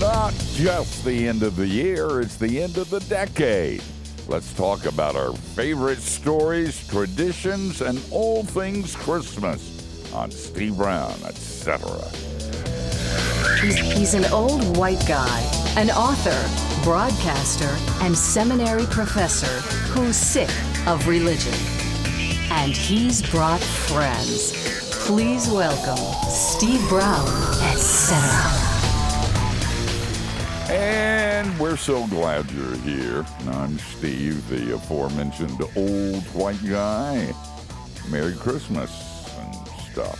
not just the end of the year, it's the end of the decade. Let's talk about our favorite stories, traditions, and all things Christmas on Steve Brown, etc. He's an old white guy, an author, broadcaster, and seminary professor who's sick of religion. And he's brought friends. Please welcome Steve Brown, etc. And we're so glad you're here. I'm Steve, the aforementioned old white guy. Merry Christmas and stuff.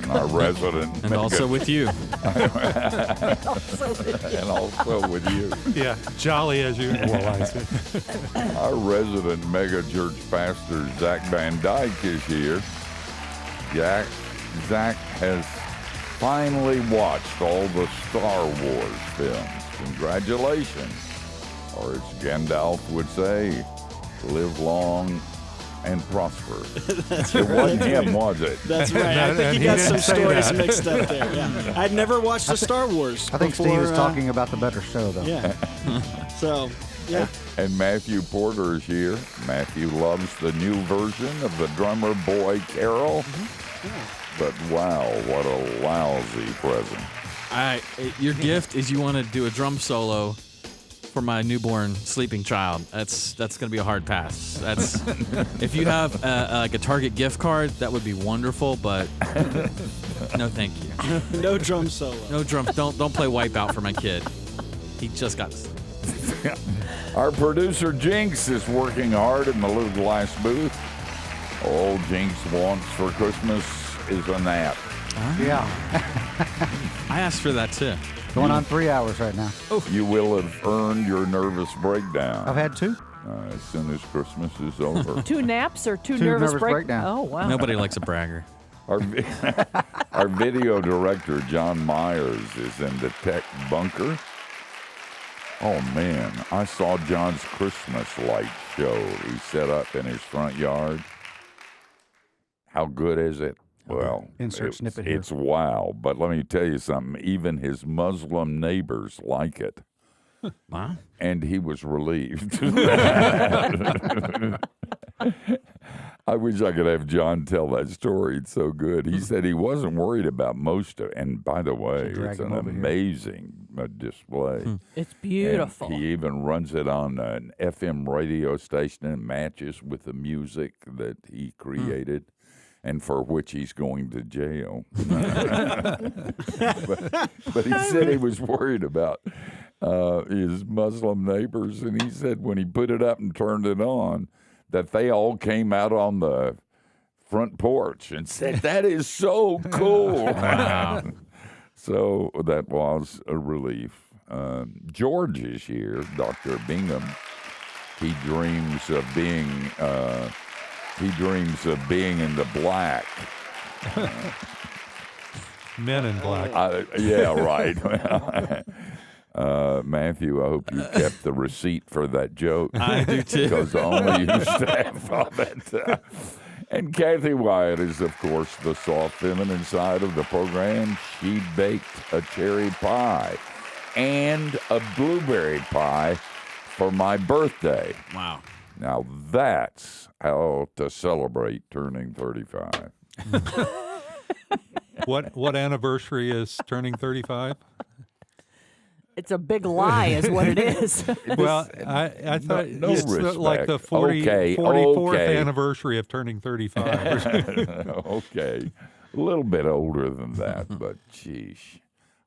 And our resident. And also with you. And also with you. Yeah, jolly as usual, I said. Our resident mega church pastor, Zach Van Dyke, is here. Zach has finally watched all the Star Wars films. Congratulations. Or as Gandalf would say, live long and prosper. That's it right. wasn't him, was it? That's right. I think he got some stories mixed up there. Yeah. I'd never watched the Star Wars I think before, Steve is talking about the better show, though. Yeah. So, yeah. And Matthew Porter is here. Matthew loves the new version of the Drummer Boy Carol. Mm-hmm. Yeah. But wow, what a lousy present. Your gift is you want to do a drum solo for my newborn sleeping child. That's going to be a hard pass. That's if you have like a Target gift card, that would be wonderful. But no, thank you. No drum solo. No drum. Don't play Wipeout for my kid. He just got to sleep. Our producer Jinx is working hard in the little glass booth. All Jinx wants for Christmas is a nap. Yeah. I asked for that too. Going on 3 hours right now. You will have earned your nervous breakdown. I've had two. As soon as Christmas is over. Two naps or two nervous breakdown? Oh, wow. Nobody likes a bragger. Our video director, John Myers, is in the tech bunker. Oh, man. I saw John's Christmas light show he set up in his front yard. How good is it? Well, insert snippet here. It's wow. But let me tell you something. Even his Muslim neighbors like it. Wow. And he was relieved. I wish I could have John tell that story. It's so good. He said he wasn't worried about most of it. And by the way, it's an amazing display. It's beautiful. And he even runs it on an FM radio station and matches with the music that he created. And for which he's going to jail. but he said he was worried about his Muslim neighbors, and he said when he put it up and turned it on, that they all came out on the front porch and said, "That is so cool." Wow. So that was a relief. George is here, Dr. Bingham. He dreams of being... He dreams of being in the black. Men in black. Yeah, right. Matthew, I hope you kept the receipt for that joke. I do too. Because only you staff of it. And Cathy Wyatt is, of course, the soft feminine side of the program. She baked a cherry pie and a blueberry pie for my birthday. Wow. Now that's how to celebrate turning 35. What anniversary is turning 35? It's a big lie is what it is. Well, I thought no it's respect. like the 44th anniversary of turning 35. Okay. A little bit older than that, but sheesh.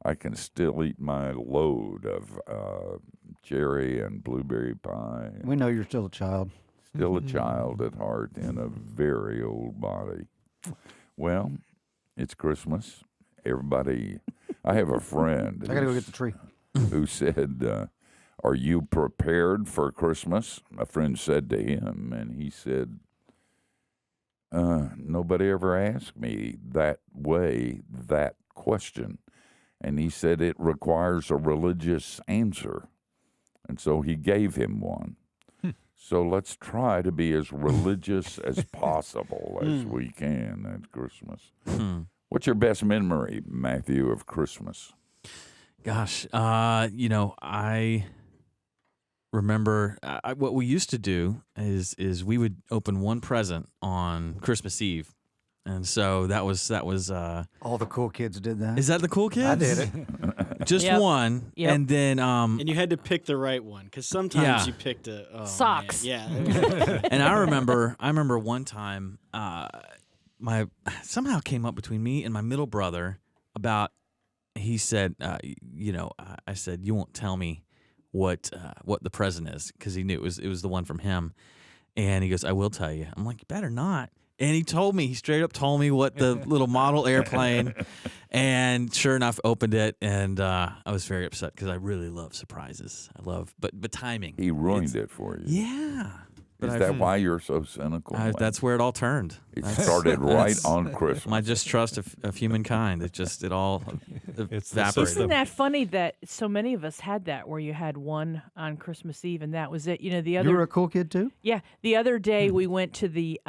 I can still eat my load of cherry and blueberry pie. We know you're still a child. Still a child at heart in a very old body. Well, it's Christmas. Everybody, I have a friend. I got to go get the tree. Who said, "Are you prepared for Christmas?" A friend said to him, and he said, "Nobody ever asked me that question." And he said it requires a religious answer. And so he gave him one. So let's try to be as religious as possible as we can at Christmas. What's your best memory, Matthew, of Christmas? Gosh, I remember what we used to do is we would open one present on Christmas Eve, and so that was All the cool kids did that. is that the cool kids? I did it. Just Yep. one, Yep. and then And you had to pick the right one because sometimes Yeah. you picked a Socks. Man. Yeah. and I remember one time my somehow came up between me and my middle brother about. He said, I said, you won't tell me what the present is because he knew it was the one from him, and he goes, I will tell you. I'm like, you better not. And he straight up told me what the little model airplane, and sure enough, opened it, and I was very upset because I really love surprises. But timing. He ruined it for you. Yeah. But Is that why you're so cynical? that's where it all turned. It started right that's on Christmas. My distrust of humankind. It all It's the evaporated. Isn't that funny that so many of us had that, where you had one on Christmas Eve and that was it? You know, the You other were a cool kid too? Yeah, the other day we went to the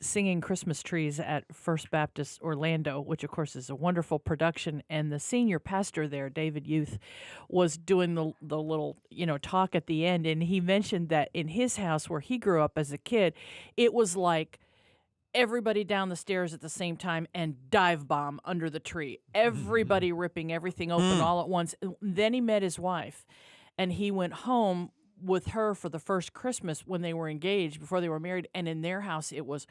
singing Christmas trees at First Baptist Orlando, which of course is a wonderful production. And the senior pastor there, David Youth, was doing the little talk at the end, and he mentioned that in his house where he grew up as a kid, it was like everybody down the stairs at the same time and dive bomb under the tree. Everybody ripping everything open all at once. Then he met his wife, and he went home with her for the first Christmas when they were engaged, before they were married. And in their house, it was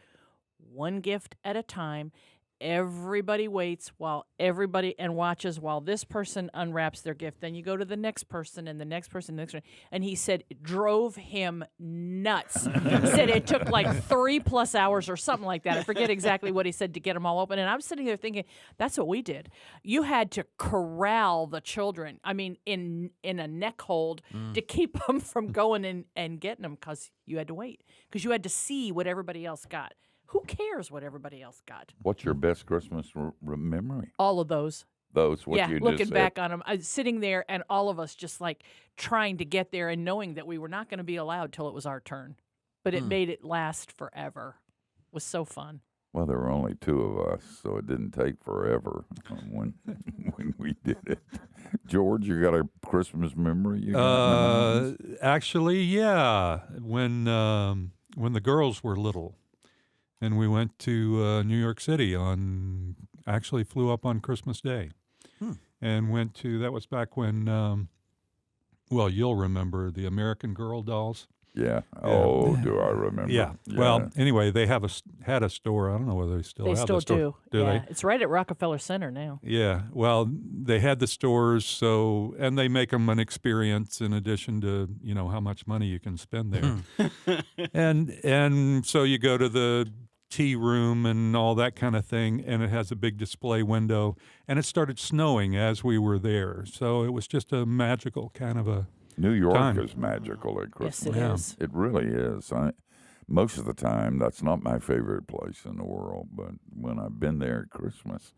one gift at a time. Everybody waits and watches while this person unwraps their gift. Then you go to the next person and the next person, and the next one. And he said it drove him nuts. He said it took like 3+ hours or something like that. I forget exactly what he said to get them all open. And I'm sitting there thinking, that's what we did. You had to corral the children. I mean, in a neck hold to keep them from going and getting them, because you had to wait, because you had to see what everybody else got. Who cares what everybody else got? What's your best Christmas memory? All of those. What Yeah, you looking just back on them, I was sitting there, and all of us just like trying to get there and knowing that we were not going to be allowed till it was our turn. But it made it last forever. It was so fun. Well, there were only two of us, so it didn't take forever when we did it. George, you got a Christmas memory? Actually, yeah. When the girls were little, and we went to New York City actually flew up on Christmas Day, and went to, that was back when, well, you'll remember the American Girl dolls. Yeah. Oh, do I remember? Yeah. Well, anyway, they had a store. I don't know whether they still They have still the store. do. Do Yeah, they? it's right at Rockefeller Center now. Yeah. Well, they had the stores, and they make them an experience in addition to, how much money you can spend there. And so you go to the tea room and all that kind of thing, and it has a big display window, and it started snowing as we were there. So it was just a magical kind of a New York time. is magical at Yes, Christmas. it Yeah. is. It really is. Most of the time, that's not my favorite place in the world, but when I've been there at Christmas,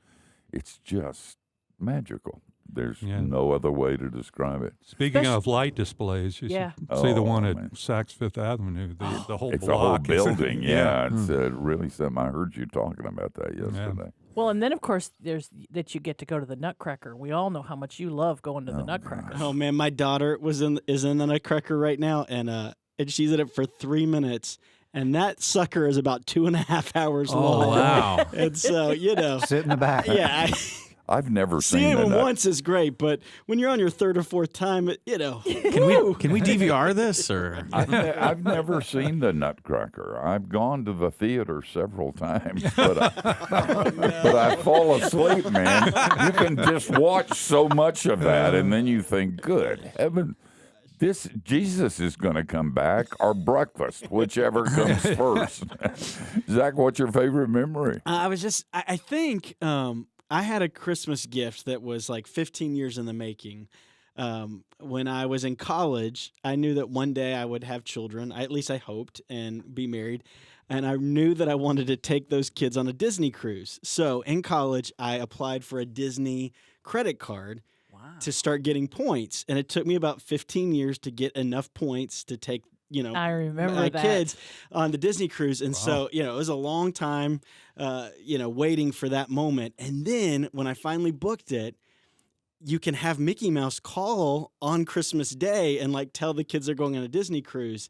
it's just magical. There's Yeah. no other way to describe it. Speaking of light displays, you Yeah. should see the one at man. Saks Fifth Avenue, the whole It's a whole block. is- building, yeah. It's really something. I heard you talking about that yesterday. Well, and then, of course, there's that you get to go to the Nutcracker. We all know how much you love going to the Nutcracker. Oh man, my daughter is in the Nutcracker right now, and she's in it for 3 minutes, and that sucker is about 2.5 hours long. Oh wow! And so Sit in the back. yeah. I've never seen Seeing them that. once is great, but when you're on your third or fourth time, Can we DVR this or? I've never seen the Nutcracker. I've gone to the theater several times, but I fall asleep, man. You can just watch so much of that, and then you think, good heaven, this Jesus is going to come back, or breakfast, whichever comes first. Zach, what's your favorite memory? I think I had a Christmas gift that was like 15 years in the making. When I was in college, I knew that one day I would have children, at least I hoped, and be married. And I knew that I wanted to take those kids on a Disney cruise. So in college, I applied for a Disney credit card to start getting points. And it took me about 15 years to get enough points to take I remember my that. kids on the Disney cruise. And so, it was a long time, waiting for that moment. And then when I finally booked it, you can have Mickey Mouse call on Christmas Day and like tell the kids they're going on a Disney cruise.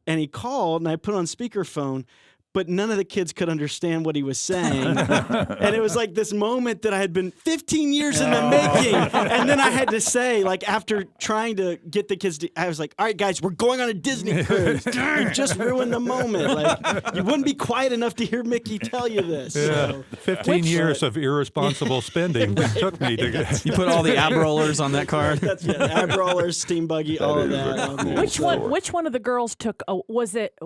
And he called, and I put on speakerphone, but none of the kids could understand what he was saying. And it was like this moment that I had been 15 years in the making. And then I had to say, like, after trying to get the kids to, I was like, all right, guys, we're going on a Disney cruise. You just ruined the moment. Like, you wouldn't be quiet enough to hear Mickey tell you this. Yeah. So. 15 years of irresponsible spending took me to get. You put all the ab rollers on that card. That's ab rollers, steam buggy, all of that. Which one of the girls took? Was it?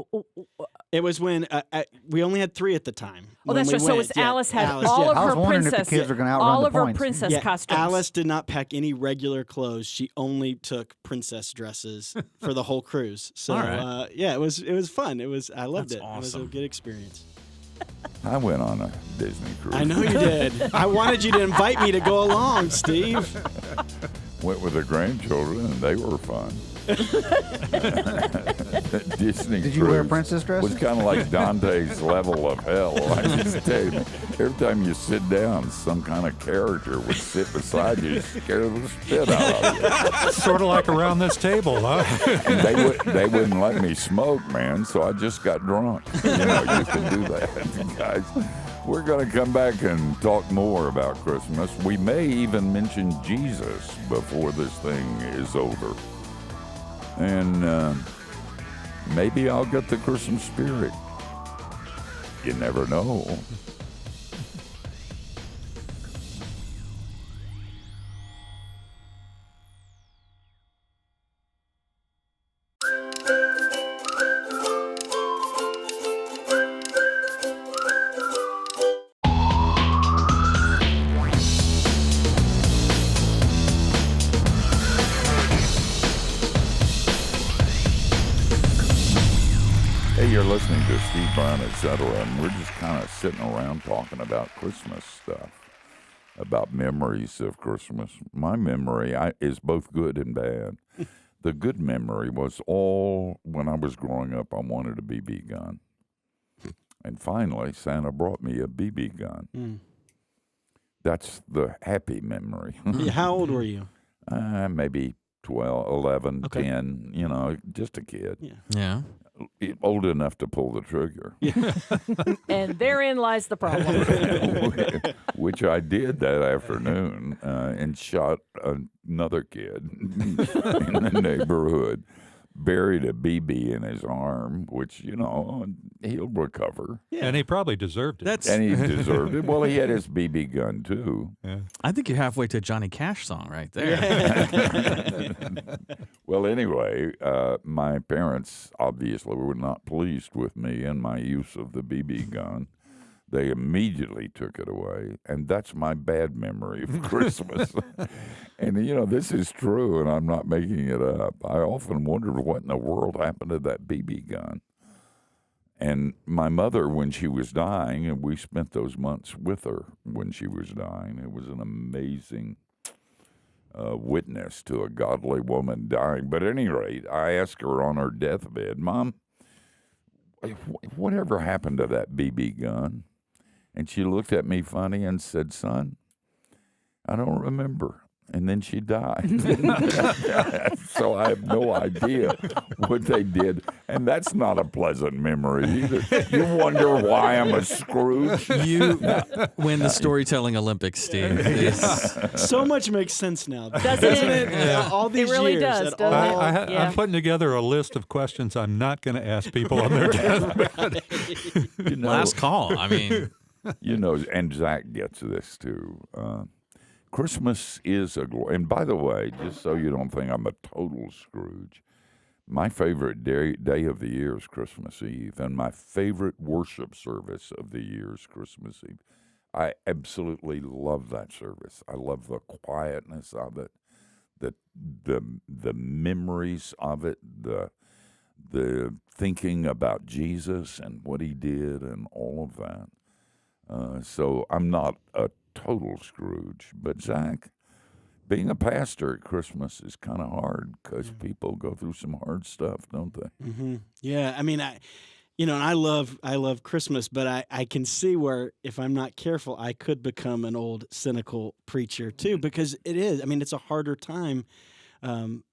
It was when we only had 3 at the time. Oh, when that's we right. So went. Alice had Alice, all yeah. of I was her wondering if the princess, kids are gonna outrun all the of her points. princess costumes. Alice did not pack any regular clothes. She only took princess dresses for the whole cruise. So All right. yeah, it was fun. I loved That's it. It was a awesome. good experience. I went on a Disney cruise. I know you did. I wanted you to invite me to go along, Steve. Went with the grandchildren, and they were fun. Disney Did you wear cruise princess dresses? was kind of like Dante's level of hell. I just tell you, every time you sit down, some kind of character would sit beside you, scare the spit out of you. Sort of like around this table, huh? And they wouldn't let me smoke, man, so I just got drunk. You can do that, guys. We're going to come back and talk more about Christmas. We may even mention Jesus before this thing is over. And maybe I'll get the Christmas spirit. You never know. You're listening to Steve Brown, etc., and we're just kind of sitting around talking about Christmas stuff, about memories of Christmas. My memory is both good and bad. The good memory was all when I was growing up, I wanted a BB gun. And finally, Santa brought me a BB gun. That's the happy memory. How old were you? Maybe 12, 11, Okay. 10, just a kid. Yeah. Old enough to pull the trigger. And therein lies the problem. Which I did that afternoon and shot another kid in the neighborhood. Buried a BB in his arm, which, he'll recover. And he probably deserved it. And he deserved it. Well, he had his BB gun, too. Yeah. I think you're halfway to a Johnny Cash song right there. Well, anyway, my parents obviously were not pleased with me and my use of the BB gun. They immediately took it away, and that's my bad memory of Christmas. And, this is true, and I'm not making it up. I often wondered what in the world happened to that BB gun. And my mother, when she was dying, and we spent those months with her when she was dying, it was an amazing witness to a godly woman dying. But at any rate, I asked her on her deathbed, Mom, whatever happened to that BB gun? And she looked at me funny and said, Son, I don't remember. And then she died. So I have no idea what they did. And that's not a pleasant memory either. You wonder why I'm a Scrooge? You win the storytelling Olympics, Steve. So much makes sense now. Doesn't it? Yeah. All these It really years. does, at doesn't all- it? Yeah. I'm putting together a list of questions I'm not going to ask people on their deathbed. Last call. I mean, And Zach gets this too. Christmas is and by the way, just so you don't think I'm a total Scrooge, my favorite day of the year is Christmas Eve, and my favorite worship service of the year is Christmas Eve. I absolutely love that service. I love the quietness of it, the memories of it, the thinking about Jesus and what he did and all of that. So I'm not a total Scrooge, but Zach, being a pastor at Christmas is kind of hard because people go through some hard stuff, don't they? Yeah, I mean, and I love Christmas, but I can see where if I'm not careful, I could become an old cynical preacher too, because it is. I mean, it's a harder time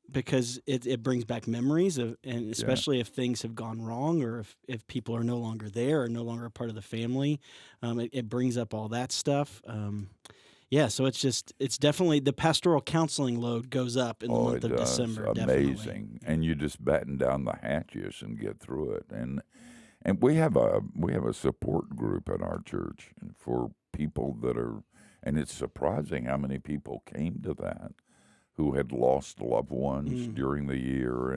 because it brings back memories and especially if things have gone wrong or if people are no longer there or no longer a part of the family, it brings up all that stuff. So it's definitely the pastoral counseling load goes up in the month of December. Amazing, definitely. And you just batten down the hatches and get through it. And we have a support group at our church for people that are, and it's surprising how many people came to that who had lost loved ones during the year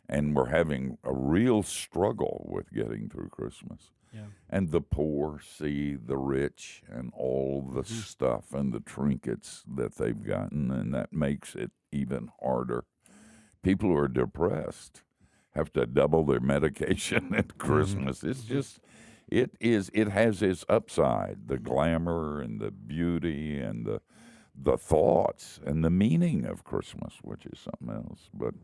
and were having a real struggle with getting through Christmas. Yeah. And the poor see the rich and all the stuff and the trinkets that they've gotten, and that makes it even harder. People who are depressed have to double their medication at Christmas. It's just, it has its upside, the glamour and the beauty and the thoughts and the meaning of Christmas, which is something else. But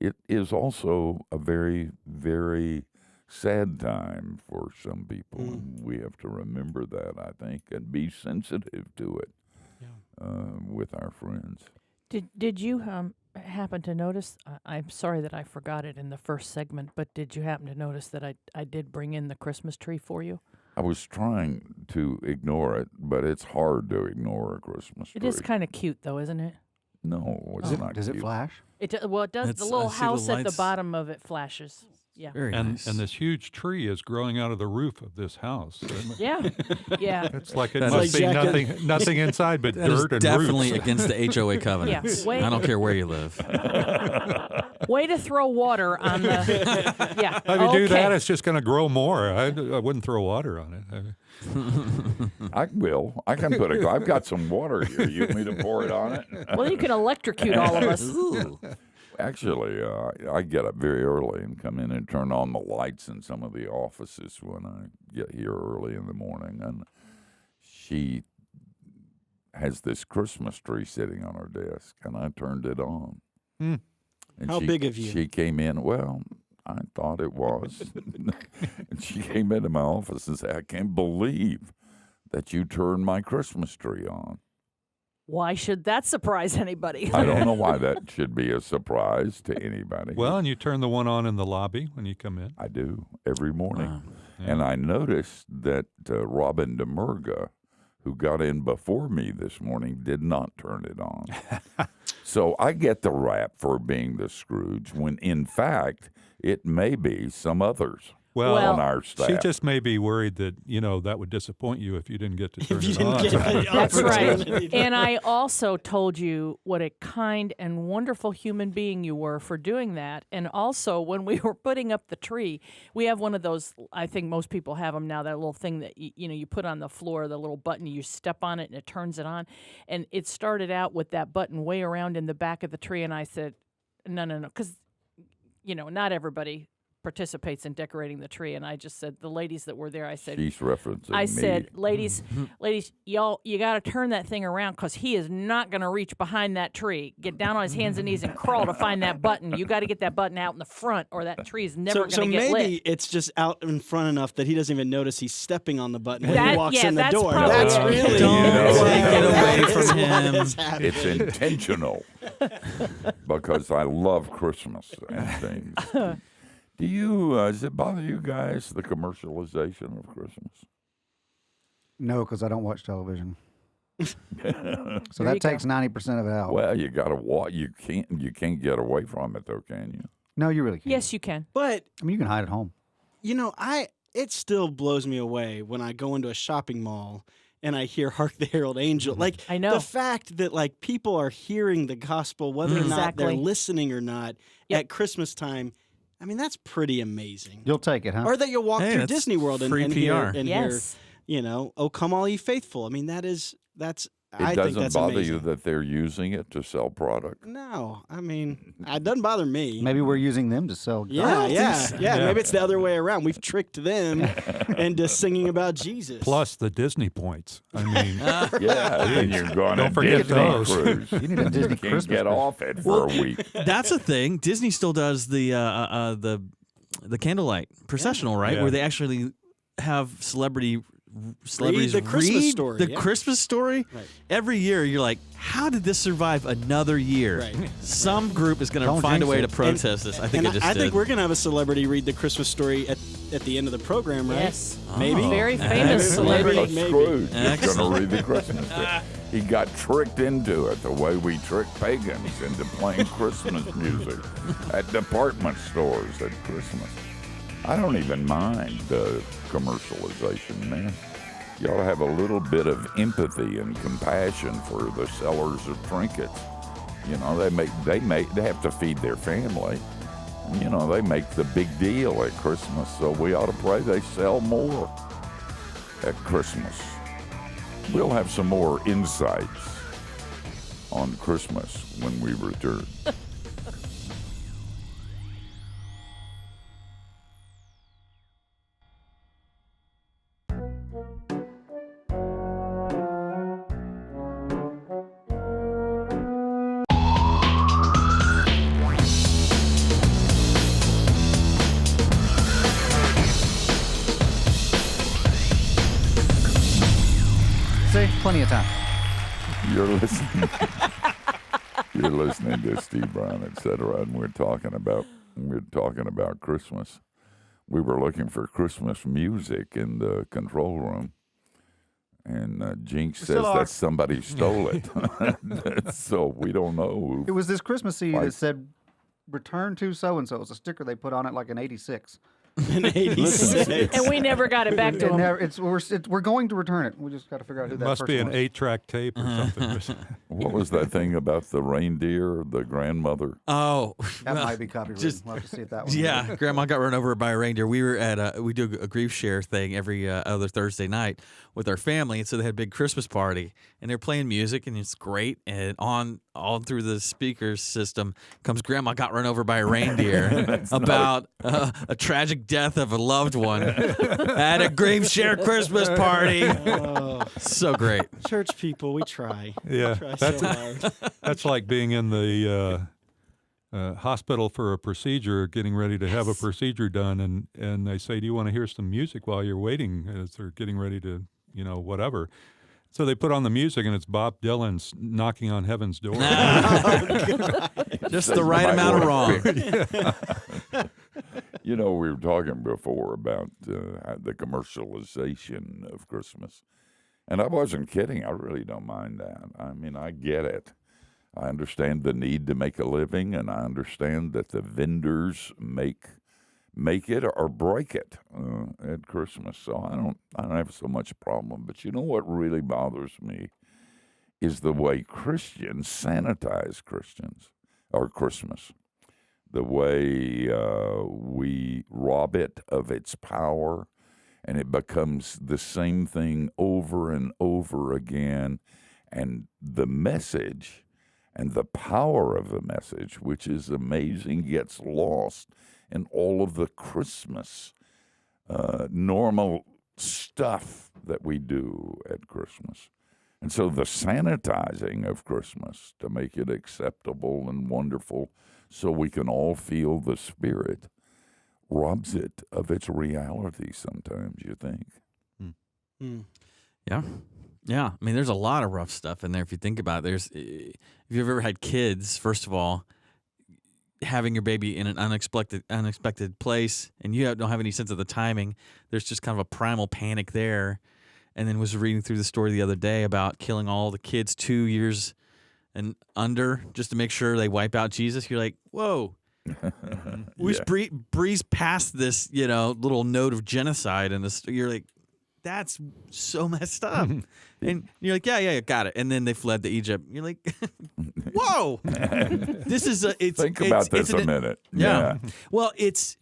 it is also a very, very sad time for some people. And we have to remember that, I think, and be sensitive to it with our friends. Did you happen to notice? I'm sorry that I forgot it in the first segment, but did you happen to notice that I did bring in the Christmas tree for you? I was trying to ignore it, but it's hard to ignore a Christmas tree. It is kind of cute, though, isn't it? No, it's not Does it cute. flash? It does. The I little see the house at the lights. bottom of it flashes. Yeah. Very And nice. this huge tree is growing out of the roof of this house. Yeah. Yeah. It's like it That must is- be Like nothing inside but That is dirt and definitely roots. against the HOA covenants. Yeah, wait. I don't care where you live. Way to throw water on the. Yeah. If you do that, okay. it's just going to grow more. I wouldn't throw water on it. I will. I can put I've got some water here. You want me to pour it on it? Well, you can electrocute all of us. Actually, I get up very early and come in and turn on the lights in some of the offices when I get here early in the morning. And she has this Christmas tree sitting on her desk, and I turned it on. And How big of you? She came in, well, I thought it was. And she came into my office and said, I can't believe that you turned my Christmas tree on. Why should that surprise anybody? I don't know why that should be a surprise to anybody. Well, and you turn the one on in the lobby when you come in. I do every morning. Wow. And I noticed that Robin DeMurga, who got in before me this morning, did not turn it on. So I get the rap for being the Scrooge when, in fact, it may be some others Well, on our staff. she just may be worried that, that would disappoint you if you didn't get to turn If you it didn't on. get the That's right. opportunity. And I also told you what a kind and wonderful human being you were for doing that. And also, when we were putting up the tree, we have one of those, I think most people have them now, that little thing that, you put on the floor, the little button, you step on it and it turns it on. And it started out with that button way around in the back of the tree. And I said, no, because, not everybody participates in decorating the tree, and I just said the ladies that were there. I said, She's referencing I me. said, ladies, y'all, you got to turn that thing around because he is not going to reach behind that tree, get down on his hands and knees and crawl to find that button. You got to get that button out in the front, or that tree is never going So to get maybe lit. it's just out in front enough that he doesn't even notice he's stepping on the button when That- he walks yeah, in the that's door. probably That's it. really Don't take it away that from is what him. is happening. It's intentional because I love Christmas and things. Do you, does it bother you guys, the commercialization of Christmas? No, because I don't watch television. So There you that go. takes 90% of it out. Well, you got to watch. You can't get away from it, though, can you? No, you really can't. Yes, you can. But I mean, you can hide at home. it still blows me away when I go into a shopping mall and I hear "Hark the Herald Angel." Like I know. the fact that people are hearing the gospel, whether or not they're Exactly. listening or not, Yep. at Christmas time. I mean, that's pretty amazing. You'll take it, huh? Or that you'll walk Hey, through that's Disney World and free hear, PR. and Yes. hear, "Oh, come all ye faithful." I mean, that's. It I think doesn't that's bother amazing. you that they're using it to sell product. No, I mean, it doesn't bother me. Maybe we're using them to sell. Yeah, drugs. yeah. Maybe it's the other way around. We've tricked them into singing about Jesus. Plus the Disney points. I mean, Yeah, then you're going Don't on a forget Disney those. cruise. You need a Disney Can't Christmas get cruise. off it for a week. That's a thing. Disney still does the candlelight processional, right? Yeah. Where they actually have celebrities the Christmas read story, the yeah. Christmas story. Right. Every year, you're like, how did this survive another year? Right. Some group is going to Don't find a jinx way it. to protest this. I think And it just I did. think we're going to have a celebrity read the Christmas story at the end of the program, right? Yes. Maybe. Very famous Maybe. celebrity. A Scrooge is going Excellent. to read the Christmas story. He got tricked into it the way we trick pagans into playing Christmas music at department stores at Christmas. I don't even mind commercialization, man. You ought to have a little bit of empathy and compassion for the sellers of trinkets. You know, they have to feed their family. You know, they make the big deal at Christmas, so we ought to pray they sell more at Christmas. We'll have some more insights on Christmas when we return. See, plenty of time. You're listening. You're listening to Steve Brown, etc., and we're talking about Christmas. We were looking for Christmas music in the control room, and Jinx says still are. that somebody stole it. So we don't know. It was this Christmas CD Like- that said, "Return to so and so." It's a sticker they put on it like in '86. In 86. And we never got it back to And him. there- we're going to return it. We just got to figure out who It that must person be an was. 8-track tape or something. What was that thing about the reindeer, the grandmother? Oh, That well, might be copyrighted. just- We'll have to see if that one. Yeah, Grandma got run over by a reindeer. We were at we do a grief share thing every other Thursday night with our family, and so they had a big Christmas party, and they're playing music, and it's great. And on all through the speakers system comes Grandma got run over by a reindeer about a tragic death of a loved one at a grief share Christmas party. Oh, So great. church people, we try. Yeah, Try so hard. that's like being in the hospital for a procedure, getting ready to have a procedure done, and they say, "Do you want to hear some music while you're waiting?" As they're getting ready to, whatever. So they put on the music, and it's Bob Dylan's "Knocking on Heaven's Door." Just the right amount of wrong. You know, we were talking before about the commercialization of Christmas. And I wasn't kidding. I really don't mind that. I mean, I get it. I understand the need to make a living, and I understand that the vendors make it or break it at Christmas. So I don't have so much problem. But you know what really bothers me is the way Christians sanitize Christians or Christmas. The way we rob it of its power, and it becomes the same thing over and over again. And the message and the power of the message, which is amazing, gets lost in all of the Christmas normal stuff that we do at Christmas. And so the sanitizing of Christmas to make it acceptable and wonderful so we can all feel the Spirit robs it of its reality sometimes, you think? Hmm. Yeah. Yeah. I mean, there's a lot of rough stuff in there if you think about it. If you've ever had kids, first of all, having your baby in an unexpected place and you don't have any sense of the timing, there's just kind of a primal panic there. And then was reading through the story the other day about killing all the kids 2 years and under just to make sure they wipe out Jesus. You're like, whoa. We just breeze past this, little note of genocide, and this. You're like, that's so messed up. And you're like, yeah, got it. And then they fled to Egypt. You're like, whoa, this is a. Think about this a minute. Yeah. Well, it's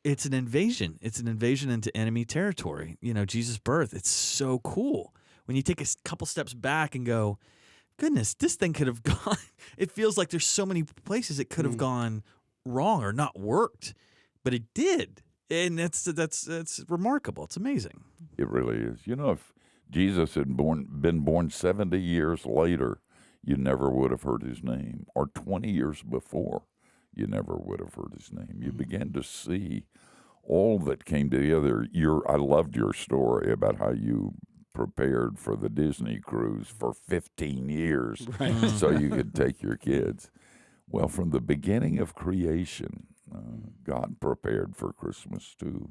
an invasion. It's an invasion into enemy territory. Jesus' birth. It's so cool when you take a couple steps back and go, goodness, this thing could have gone. It feels like there's so many places it could have gone wrong or not worked, but it did, and that's remarkable. It's amazing. It really is. If Jesus had been born 70 years later, you never would have heard his name, or 20 years before, you never would have heard his name. You began to see all that came together. I loved your story about how you prepared for the Disney cruise for 15 years so you could take your kids. Well, from the beginning of creation, God prepared for Christmas too.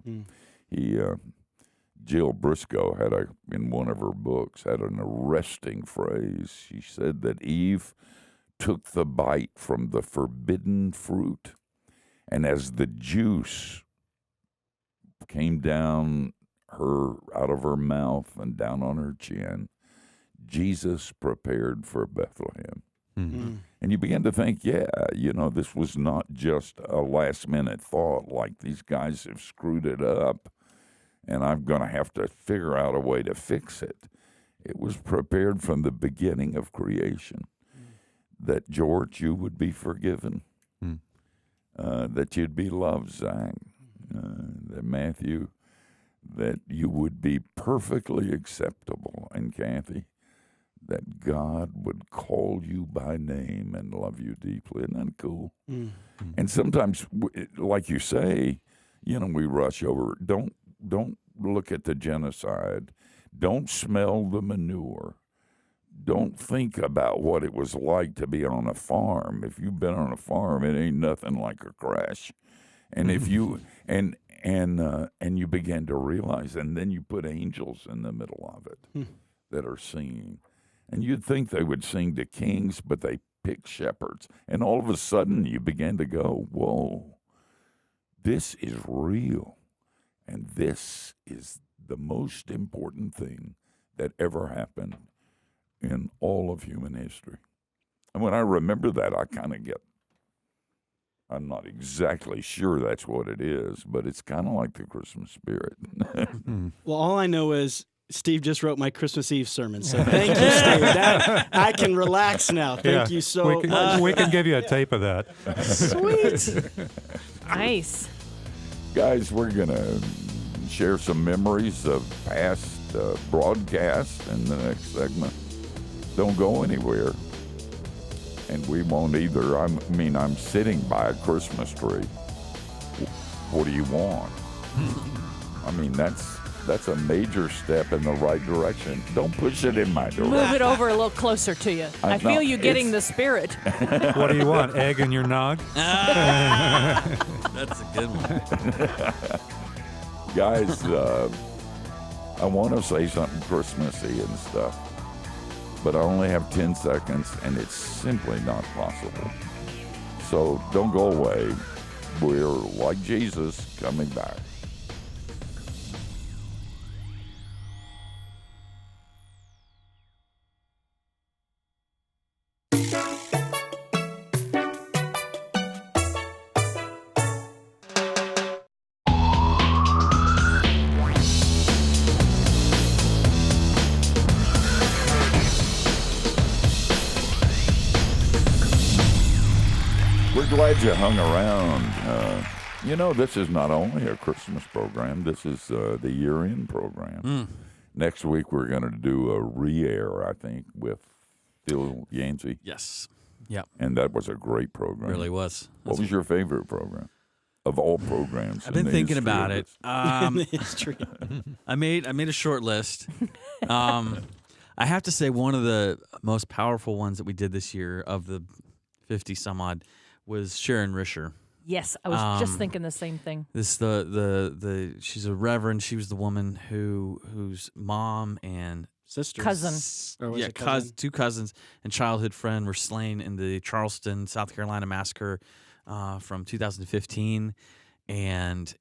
Jill Briscoe in one of her books, had an arresting phrase. She said that Eve took the bite from the forbidden fruit, and as the juice came down out of her mouth and down on her chin, Jesus prepared for Bethlehem. And you begin to think, this was not just a last-minute thought, like these guys have screwed it up, and I'm going to have to figure out a way to fix it. It was prepared from the beginning of creation that, George, you would be forgiven, that you'd be loved, Zach, that Matthew, that you would be perfectly acceptable, and Cathy, that God would call you by name and love you deeply. Isn't that cool? And sometimes, like you say, we rush over. Don't look at the genocide. Don't smell the manure. Don't think about what it was like to be on a farm. If you've been on a farm, it ain't nothing like a crash. And if you and you begin to realize, and then you put angels in the middle of it that are singing. And you'd think they would sing to kings, but they pick shepherds. And all of a sudden, you begin to go, whoa, this is real. And this is the most important thing that ever happened in all of human history. And when I remember that, I kind of I'm not exactly sure that's what it is, but it's kind of like the Christmas spirit. Well, all I know is Steve just wrote my Christmas Eve sermon, so thank you, Steve. I can relax now. Thank you so much. We can give you a tape of that. Sweet. Nice. Guys, we're going to share some memories of past broadcasts in the next segment. Don't go anywhere. And we won't either. I'm sitting by a Christmas tree. What do you want? I mean, that's a major step in the right direction. Don't push it in my direction. Move it over a little closer to you. I feel you getting the spirit. What do you want? Egg in your nog? That's a good one. Guys, I want to say something Christmassy and stuff, but I only have 10 seconds, and it's simply not possible. So don't go away. We're, like Jesus, coming back. Glad you hung around. This is not only a Christmas program, this is the year-end program. Next week, we're going to do a re-air, I think, with Phil Yancey. Yes. Yeah. And that was a great program. Really was. What was your favorite program of all programs? I've been thinking about it. History. I made a short list. I have to say one of the most powerful ones that we did this year of the 50 some odd was Sharon Risher. Yes, I was just thinking the same thing. She's a reverend. She was the woman whose mom and Sisters. Cousin. Two cousins and childhood friend were slain in the Charleston, South Carolina massacre from 2015. And,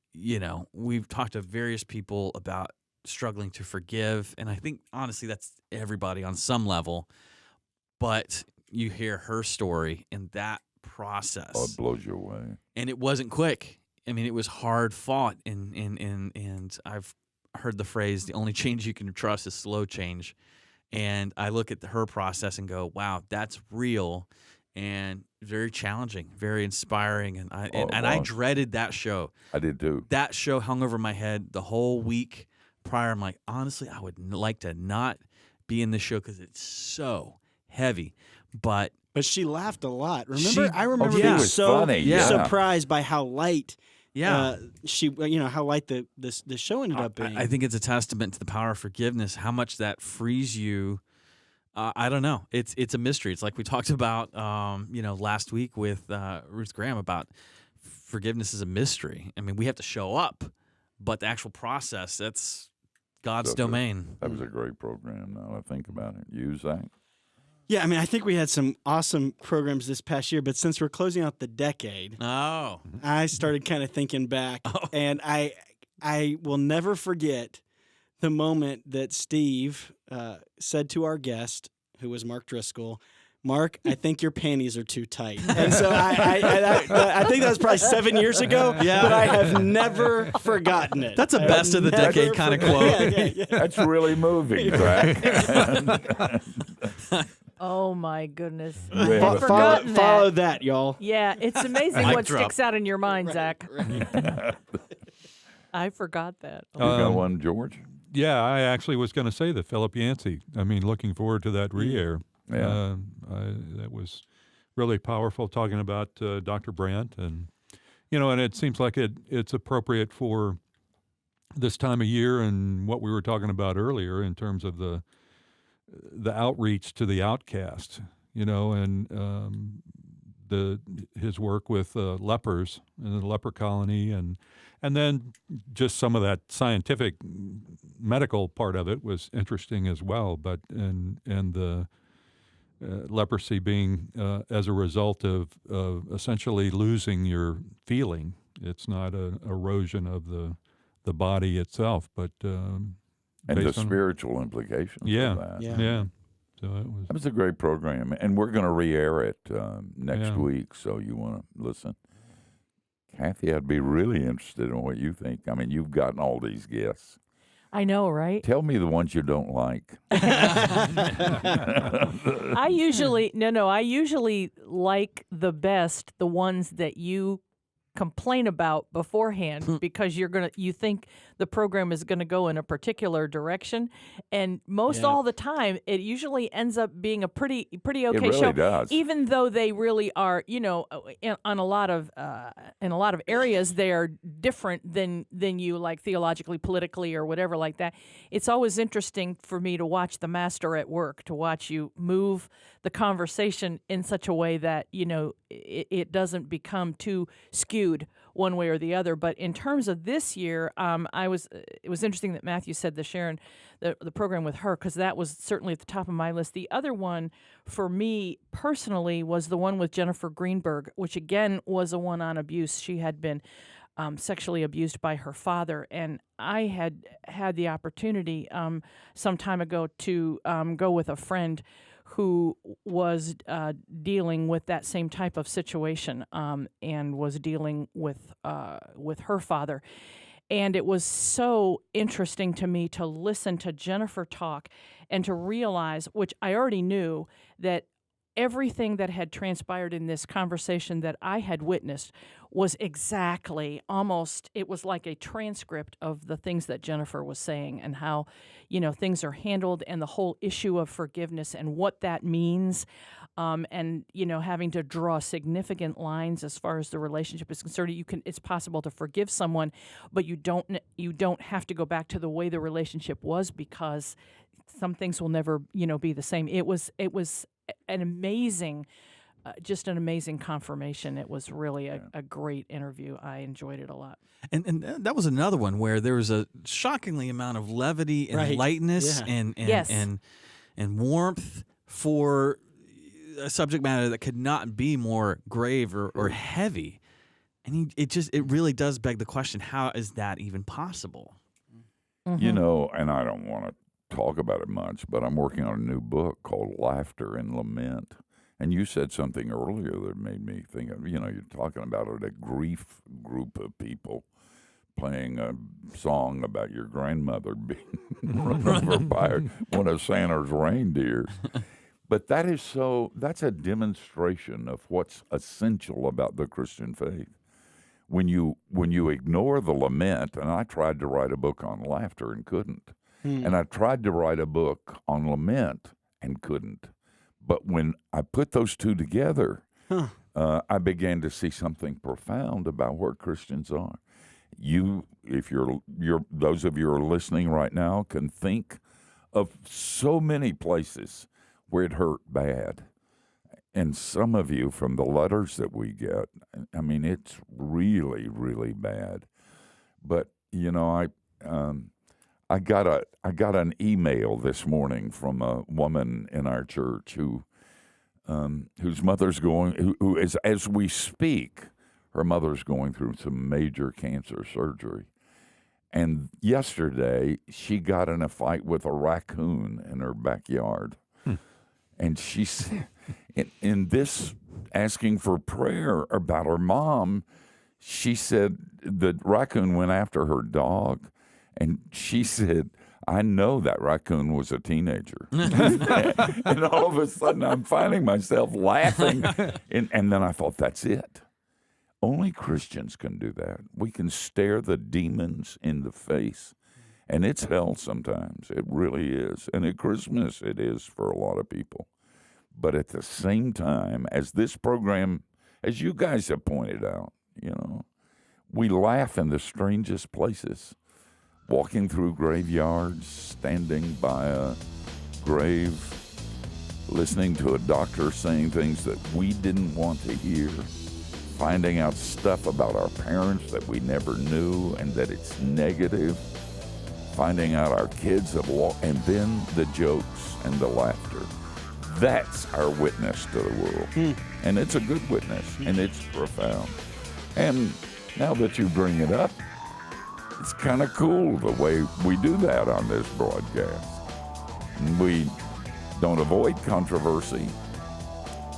we've talked to various people about struggling to forgive. And I think, honestly, that's everybody on some level. But you hear her story and that process. Oh, it blows you away. And it wasn't quick. I mean, it was hard fought. And I've heard the phrase, the only change you can trust is slow change. And I look at her process and go, wow, that's real and very challenging, very inspiring. And I dreaded that show. I did too. That show hung over my head the whole week prior. I'm like, honestly, I would like to not be in this show because it's so heavy. But she laughed a lot. Remember? I remember being so funny. Yeah. surprised by how light Yeah. she, how light the show ended up being. I think it's a testament to the power of forgiveness, how much that frees you. I don't know. It's a mystery. It's like we talked about, last week with Ruth Graham about forgiveness is a mystery. I mean, we have to show up, but the actual process, that's God's domain. That was a great program. Now that I think about it, you, Zach? Yeah, I mean, I think we had some awesome programs this past year, but since we're closing out the decade, I started kind of thinking back, and I will never forget the moment that Steve said to our guest, who was Mark Driscoll, "Mark, I think your panties are too tight." And so I think that was probably 7 years ago, but I have never forgotten it. That's a best of the decade kind of quote. Yeah. That's really moving, Zach. Oh my goodness! Yeah. I've forgotten that. Follow that, y'all. Yeah, it's amazing Mic what drop. sticks out in your mind, Zach. I forgot that. You got one, George? Yeah, I actually was going to say that Philip Yancey. I mean, looking forward to that re-air. Yeah. That was really powerful, talking about Dr. Brandt. And, and it seems like it's appropriate for this time of year and what we were talking about earlier in terms of the outreach to the outcast, and his work with lepers in the leper colony, and then just some of that scientific medical part of it was interesting as well. But and the leprosy being as a result of essentially losing your feeling. It's not an erosion of the body itself, but And the based on- spiritual implications Yeah. of that. Yeah. So That was a great program, and we're going to re-air it next Yeah. week, so you want to listen. Cathy, I'd be really interested in what you think. I mean, you've gotten all these guests. I know, right? Tell me the ones you don't like. I usually like the best the ones that you complain about beforehand because you think the program is gonna go in a particular direction, and most all the time it usually ends up being a pretty okay It really show. does. Even though they really are, in a lot of areas they are different than you like theologically, politically, or whatever like that. It's always interesting for me to watch the master at work, to watch you move the conversation in such a way that it doesn't become too skewed one way or the other. But in terms of this year, it was interesting that Matthew said the program with her, because that was certainly at the top of my list. The other one for me personally was the one with Jennifer Greenberg, which again was a one on abuse. She had been sexually abused by her father, and I had the opportunity some time ago to go with a friend who was dealing with that same type of situation and was dealing with her father. And it was so interesting to me to listen to Jennifer talk and to realize, which I already knew, that everything that had transpired in this conversation that I had witnessed was exactly, almost, it was like a transcript of the things that Jennifer was saying, and how, things are handled, and the whole issue of forgiveness and what that means, and, having to draw significant lines as far as the relationship is concerned. It's possible to forgive someone, but you don't have to go back to the way the relationship was, because some things will never, be the same. It was an amazing, just an amazing confirmation. It was really a great interview. I enjoyed it a lot. And that was another one where there was a shockingly amount of levity and lightness and warmth for a subject matter that could not be more grave or heavy. And it really does beg the question, how is that even possible? Mm-hmm. And I don't want to talk about it much, but I'm working on a new book called Laughter and Lament. And you said something earlier that made me think of, you're talking about a grief group of people playing a song about your grandmother being run over by one of Santa's reindeers. But that's a demonstration of what's essential about the Christian faith. When you ignore the lament, and I tried to write a book on laughter and couldn't, and I tried to write a book on lament and couldn't. But when I put those two together, I began to see something profound about where Christians are. if you're those of you who are listening right now, can think of so many places where it hurt bad. And some of you, from the letters that we get, I mean, it's really, really bad. But I got an email this morning from a woman in our church whose mother's who is, as we speak, her mother's going through some major cancer surgery. And yesterday, she got in a fight with a raccoon in her backyard. And she said, in this asking for prayer about her mom, she said the raccoon went after her dog. And she said, I know that raccoon was a teenager. And all of a sudden, I'm finding myself laughing. And then I thought, that's it. Only Christians can do that. We can stare the demons in the face. And it's hell sometimes. It really is. And at Christmas, it is for a lot of people. But at the same time, as this program, as you guys have pointed out, we laugh in the strangest places. Walking through graveyards, standing by a grave, listening to a doctor saying things that we didn't want to hear, finding out stuff about our parents that we never knew and that it's negative, finding out our kids have walked, and then the jokes and the laughter. That's our witness to the world. And it's a good witness, and it's profound. And now that you bring it up, it's kind of cool the way we do that on this broadcast. We don't avoid controversy,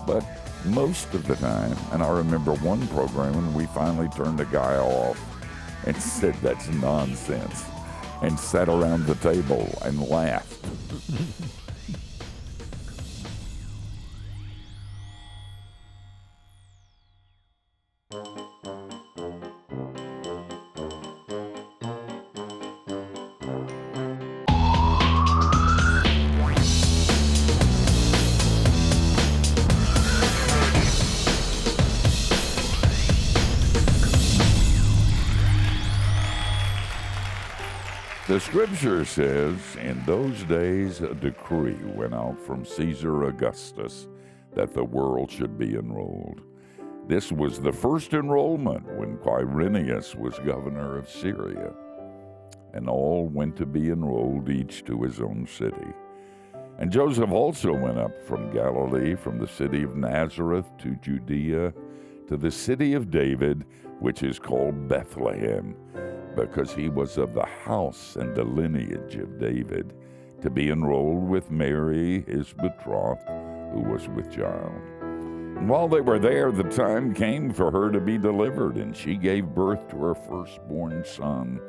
but most of the time, and I remember one program when we finally turned a guy off and said that's nonsense and sat around the table and laughed. The scripture says, in those days a decree went out from Caesar Augustus that the world should be enrolled. This was the first enrollment when Quirinius was governor of Syria. And all went to be enrolled, each to his own city. And Joseph also went up from Galilee, from the city of Nazareth to Judea, to the city of David, which is called Bethlehem, because he was of the house and the lineage of David, to be enrolled with Mary, his betrothed, who was with child. And while they were there, the time came for her to be delivered, and she gave birth to her firstborn son,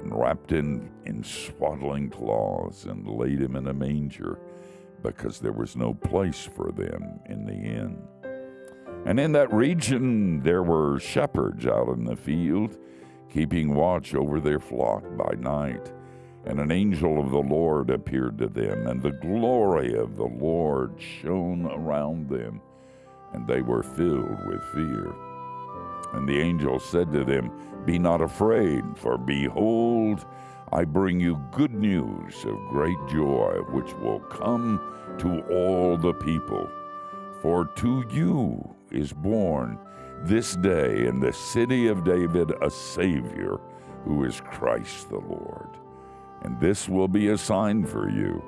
and wrapped in swaddling cloths, and laid him in a manger, because there was no place for them in the inn. And in that region there were shepherds out in the field, keeping watch over their flock by night. And an angel of the Lord appeared to them, and the glory of the Lord shone around them, and they were filled with fear. And the angel said to them, Be not afraid, for behold, I bring you good news of great joy, which will come to all the people. For to you is born this day in the city of David a Savior, who is Christ the Lord. And this will be a sign for you.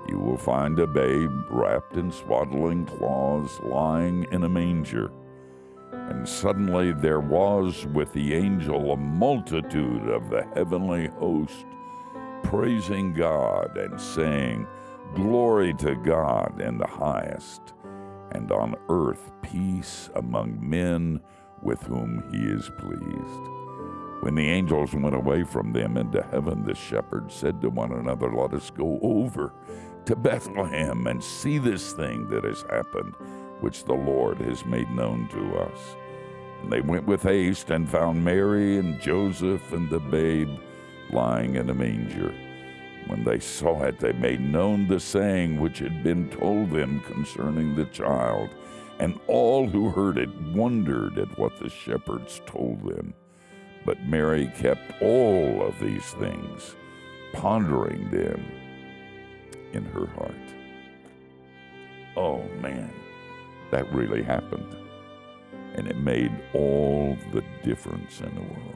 You will find a babe wrapped in swaddling cloths, lying in a manger. And suddenly there was with the angel a multitude of the heavenly host, praising God and saying, Glory to God in the highest, and on earth peace among men with whom he is pleased. When the angels went away from them into heaven, the shepherds said to one another, Let us go over to Bethlehem and see this thing that has happened, which the Lord has made known to us. And they went with haste and found Mary and Joseph and the babe lying in a manger. When they saw it, they made known the saying which had been told them concerning the child. And all who heard it wondered at what the shepherds told them. But Mary kept all of these things, pondering them in her heart. Oh man, that really happened. And it made all the difference in the world.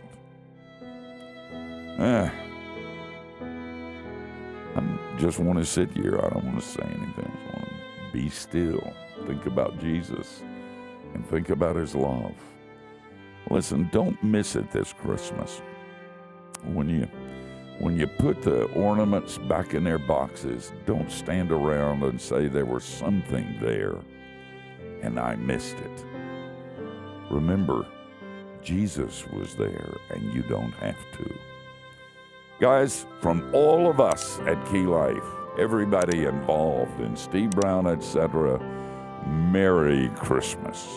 I just want to sit here. I don't want to say anything. I just want to be still. Think about Jesus and think about his love. Listen, don't miss it this Christmas. When you put the ornaments back in their boxes, don't stand around and say there was something there and I missed it. Remember, Jesus was there and you don't have to. Guys, from all of us at Key Life, everybody involved in Steve Brown, etc., Merry Christmas.